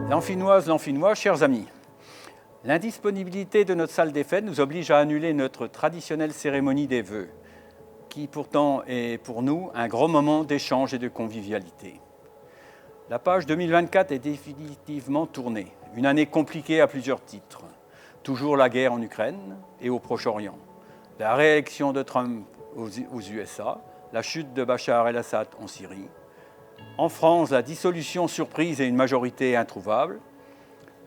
L'Amphinoise, l'Amphinois, chers amis, l'indisponibilité de notre salle des fêtes nous oblige à annuler notre traditionnelle cérémonie des vœux, qui pourtant est pour nous un grand moment d'échange et de convivialité. La page 2024 est définitivement tournée, une année compliquée à plusieurs titres. Toujours la guerre en Ukraine et au Proche-Orient, la réélection de Trump aux USA, la chute de Bachar el-Assad en Syrie. En France, la dissolution surprise et une majorité introuvable.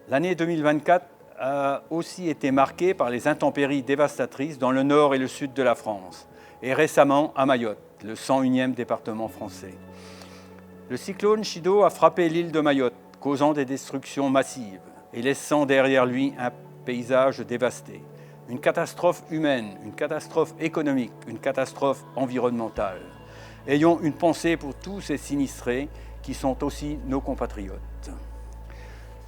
L'année 2024 a aussi été marquée par les intempéries dévastatrices dans le nord et le sud de la France, et récemment à Mayotte, le 101e département français. Le cyclone Chido a frappé l'île de Mayotte, causant des destructions massives et laissant derrière lui un paysage dévasté. Une catastrophe humaine, une catastrophe économique, une catastrophe environnementale. Ayons une pensée pour tous ces sinistrés qui sont aussi nos compatriotes.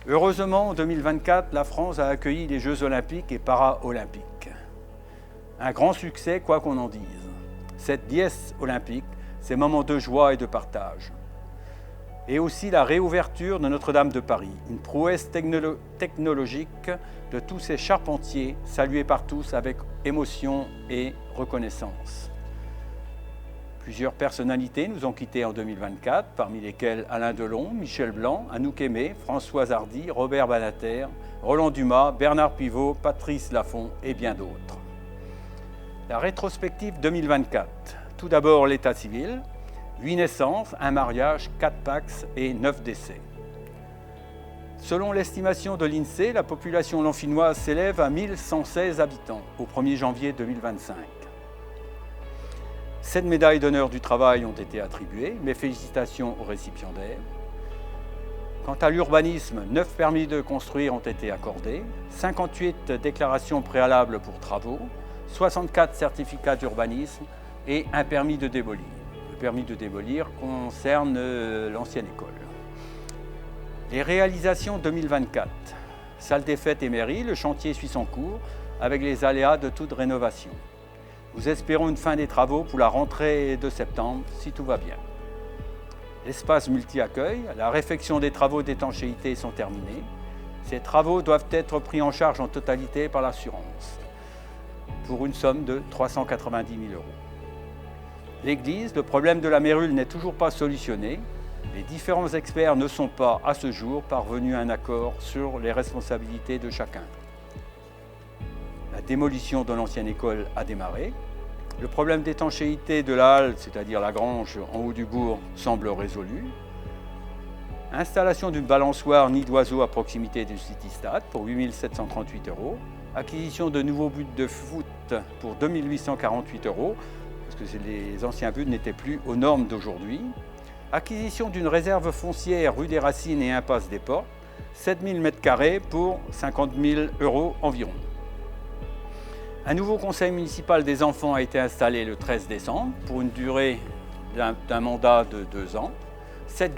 Heureusement, en 2024, la France a accueilli les Jeux olympiques et para-olympiques. Un grand succès, quoi qu'on en dise. Cette dièse olympique, ces moments de joie et de partage. Et aussi la réouverture de Notre-Dame de Paris, une prouesse technologique de tous ces charpentiers, salués par tous avec émotion et reconnaissance. Plusieurs personnalités nous ont quittés en 2024, parmi lesquelles Alain Delon, Michel Blanc, Anouk Aimé, Françoise Hardy, Robert Badinter, Roland Dumas, Bernard Pivot, Patrice Laffont et bien d'autres. La rétrospective 2024. Tout d'abord l'état civil, 8 naissances, 1 mariage, 4 pax et 9 décès. Selon l'estimation de l'INSEE, la population lamphinoise s'élève à 1116 habitants au 1er janvier 2025. 7 médailles d'honneur du travail ont été attribuées, mes félicitations aux récipiendaires. Quant à l'urbanisme, 9 permis de construire ont été accordés, 58 déclarations préalables pour travaux, 64 certificats d'urbanisme et un permis de démolir. Le permis de démolir concerne l'ancienne école. Les réalisations 2024. Salle des fêtes et mairie, le chantier suit son cours avec les aléas de toute rénovation. Nous espérons une fin des travaux pour la rentrée de septembre, si tout va bien. L'espace multi-accueil, la réfection des travaux d'étanchéité sont terminés. Ces travaux doivent être pris en charge en totalité par l'assurance, pour une somme de 390 000 €. L'église, le problème de la mérule n'est toujours pas solutionné. Les différents experts ne sont pas, à ce jour, parvenus à un accord sur les responsabilités de chacun. La démolition de l'ancienne école a démarré. Le problème d'étanchéité de la halle, c'est-à-dire la grange en haut du bourg, semble résolu. Installation d'une balançoire nid d'oiseaux à proximité du City Stade pour 8 738 €. Acquisition de nouveaux buts de foot pour 2 848 €, parce que les anciens buts n'étaient plus aux normes d'aujourd'hui. Acquisition d'une réserve foncière rue des Racines et impasse des Portes, 7 000 m² pour 50 000 € environ. Un nouveau conseil municipal des enfants a été installé le 13 décembre pour une durée d'un mandat de 2 ans. 7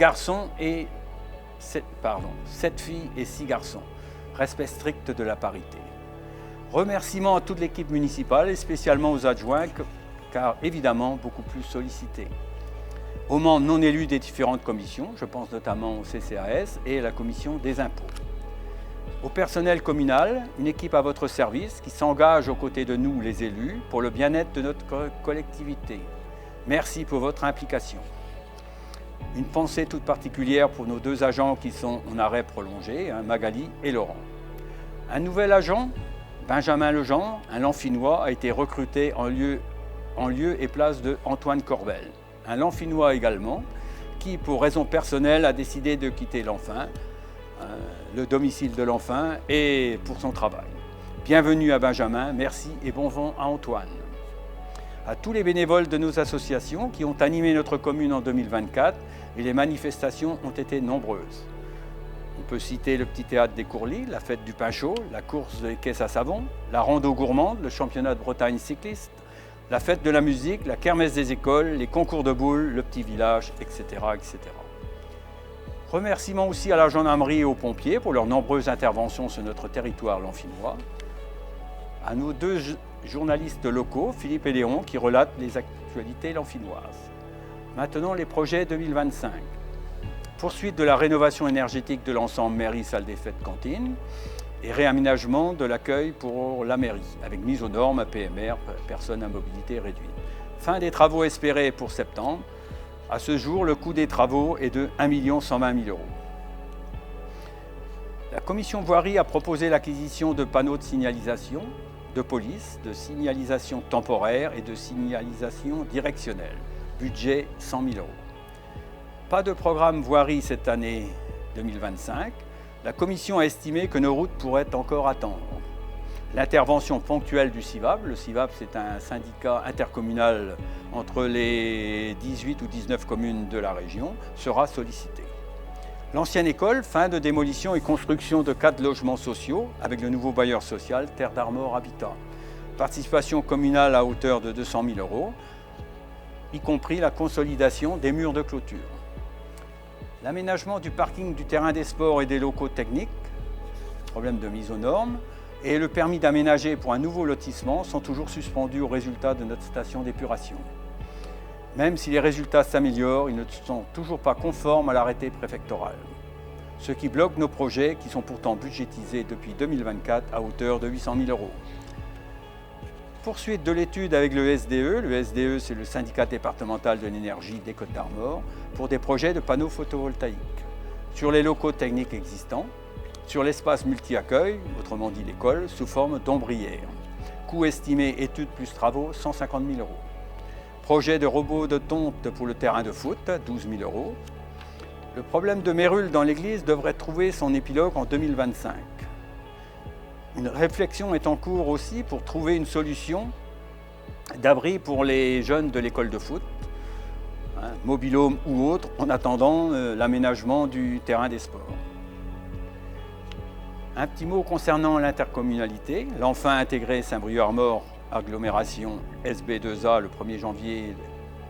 filles et 6 garçons. Respect strict de la parité. Remerciements à toute l'équipe municipale et spécialement aux adjoints, car évidemment beaucoup plus sollicités. Aux membres non élus des différentes commissions, je pense notamment au CCAS et à la commission des impôts. Au personnel communal, une équipe à votre service qui s'engage aux côtés de nous, les élus, pour le bien-être de notre collectivité. Merci pour votre implication. Une pensée toute particulière pour nos 2 agents qui sont en arrêt prolongé, Magali et Laurent. Un nouvel agent, Benjamin Legendre, un Lamphinois, a été recruté en lieu et place de Antoine Corbel. Un Lamphinois également, qui, pour raison personnelle, a décidé de quitter l'Enfin, le domicile de l'Enfin, et pour son travail. Bienvenue à Benjamin, merci et bon vent à Antoine. À tous les bénévoles de nos associations qui ont animé notre commune en 2024, et les manifestations ont été nombreuses. On peut citer le petit théâtre des Courlis, la fête du pain chaud, la course des caisses à savon, la rando gourmande, le championnat de Bretagne cycliste, la fête de la musique, la kermesse des écoles, les concours de boules, le petit village, etc., etc. Remerciements aussi à la gendarmerie et aux pompiers pour leurs nombreuses interventions sur notre territoire lamphinois. À nos 2 journalistes locaux, Philippe et Léon, qui relatent les actualités lamphinoises. Maintenant, les projets 2025. Poursuite de la rénovation énergétique de l'ensemble mairie, salle des fêtes, cantine et réaménagement de l'accueil pour la mairie, avec mise aux normes APMR, personnes à mobilité réduite. Fin des travaux espérés pour septembre. À ce jour, le coût des travaux est de 1 120 000 €. La commission voirie a proposé l'acquisition de panneaux de signalisation, de police, de signalisation temporaire et de signalisation directionnelle. Budget 100 000 €. Pas de programme voirie cette année 2025. La commission a estimé que nos routes pourraient encore attendre. L'intervention ponctuelle du CIVAB, le CIVAB c'est un syndicat intercommunal entre les 18 ou 19 communes de la région, sera sollicitée. L'ancienne école, fin de démolition et construction de 4 logements sociaux avec le nouveau bailleur social Terre d'Armor Habitat. Participation communale à hauteur de 200 000 €, y compris la consolidation des murs de clôture. L'aménagement du parking du terrain des sports et des locaux techniques, problème de mise aux normes, et le permis d'aménager pour un nouveau lotissement sont toujours suspendus aux résultats de notre station d'épuration. Même si les résultats s'améliorent, ils ne sont toujours pas conformes à l'arrêté préfectoral. Ce qui bloque nos projets qui sont pourtant budgétisés depuis 2024 à hauteur de 800 000 €. Poursuite de l'étude avec le SDE. Le SDE, c'est le syndicat départemental de l'énergie des Côtes-d'Armor, pour des projets de panneaux photovoltaïques sur les locaux techniques existants, sur l'espace multi-accueil, autrement dit l'école, sous forme d'ombrière. Coût estimé, études plus travaux, 150 000 €. Projet de robot de tonte pour le terrain de foot, 12 000 €. Le problème de mérules dans l'église devrait trouver son épilogue en 2025. Une réflexion est en cours aussi pour trouver une solution d'abri pour les jeunes de l'école de foot, mobil-home ou autre, en attendant l'aménagement du terrain des sports. Un petit mot concernant l'intercommunalité. L'enfin intégré Saint-Brieuc-Armor, agglomération SB2A le 1er janvier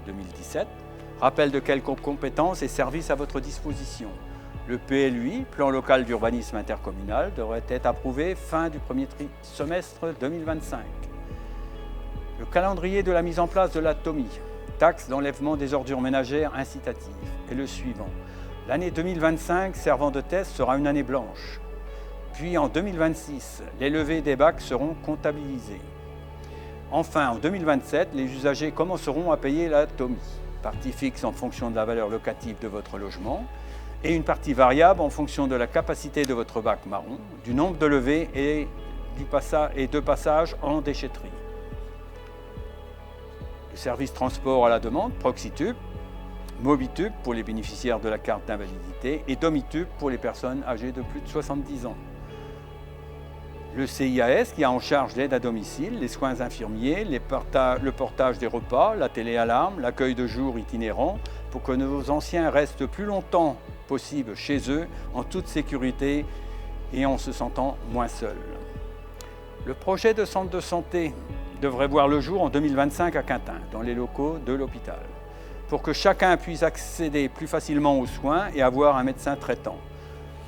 2017. Rappel de quelques compétences et services à votre disposition. Le PLUI, Plan local d'urbanisme intercommunal, devrait être approuvé fin du premier semestre 2025. Le calendrier de la mise en place de la TOMI, taxe d'enlèvement des ordures ménagères incitative, est le suivant. L'année 2025 servant de test sera une année blanche. Puis en 2026, les levées des bacs seront comptabilisées. Enfin, en 2027, les usagers commenceront à payer la TOMI, partie fixe en fonction de la valeur locative de votre logement, et une partie variable en fonction de la capacité de votre bac marron, du nombre de levées et de passages en déchetterie. Le service transport à la demande, Proxitube, Mobitube pour les bénéficiaires de la carte d'invalidité et Domitube pour les personnes âgées de plus de 70 ans. Le CIAS qui a en charge l'aide à domicile, les soins infirmiers, le portage des repas, la téléalarme, l'accueil de jour itinérant pour que nos anciens restent plus longtemps possible chez eux en toute sécurité et en se sentant moins seuls. Le projet de centre de santé devrait voir le jour en 2025 à Quintin, dans les locaux de l'hôpital, pour que chacun puisse accéder plus facilement aux soins et avoir un médecin traitant.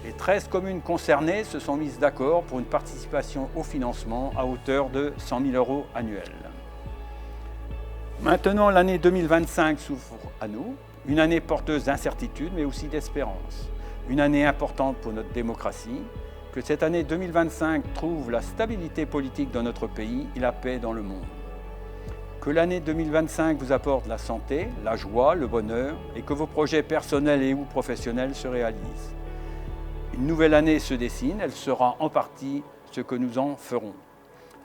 Les 13 communes concernées se sont mises d'accord pour une participation au financement à hauteur de 100 000 € annuels. Maintenant, l'année 2025 s'ouvre à nous, une année porteuse d'incertitude mais aussi d'espérance. Une année importante pour notre démocratie, que cette année 2025 trouve la stabilité politique dans notre pays et la paix dans le monde. Que l'année 2025 vous apporte la santé, la joie, le bonheur et que vos projets personnels et ou professionnels se réalisent. Une nouvelle année se dessine, elle sera en partie ce que nous en ferons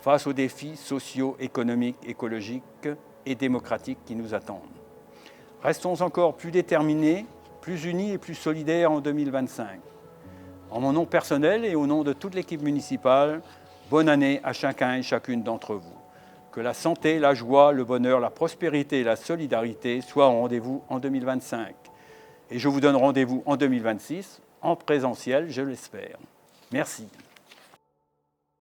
face aux défis sociaux, économiques, écologiques et démocratiques qui nous attendent. Restons encore plus déterminés, plus unis et plus solidaires en 2025. En mon nom personnel et au nom de toute l'équipe municipale, bonne année à chacun et chacune d'entre vous. Que la santé, la joie, le bonheur, la prospérité et la solidarité soient au rendez-vous en 2025. Et je vous donne rendez-vous en 2026, en présentiel, je l'espère. Merci.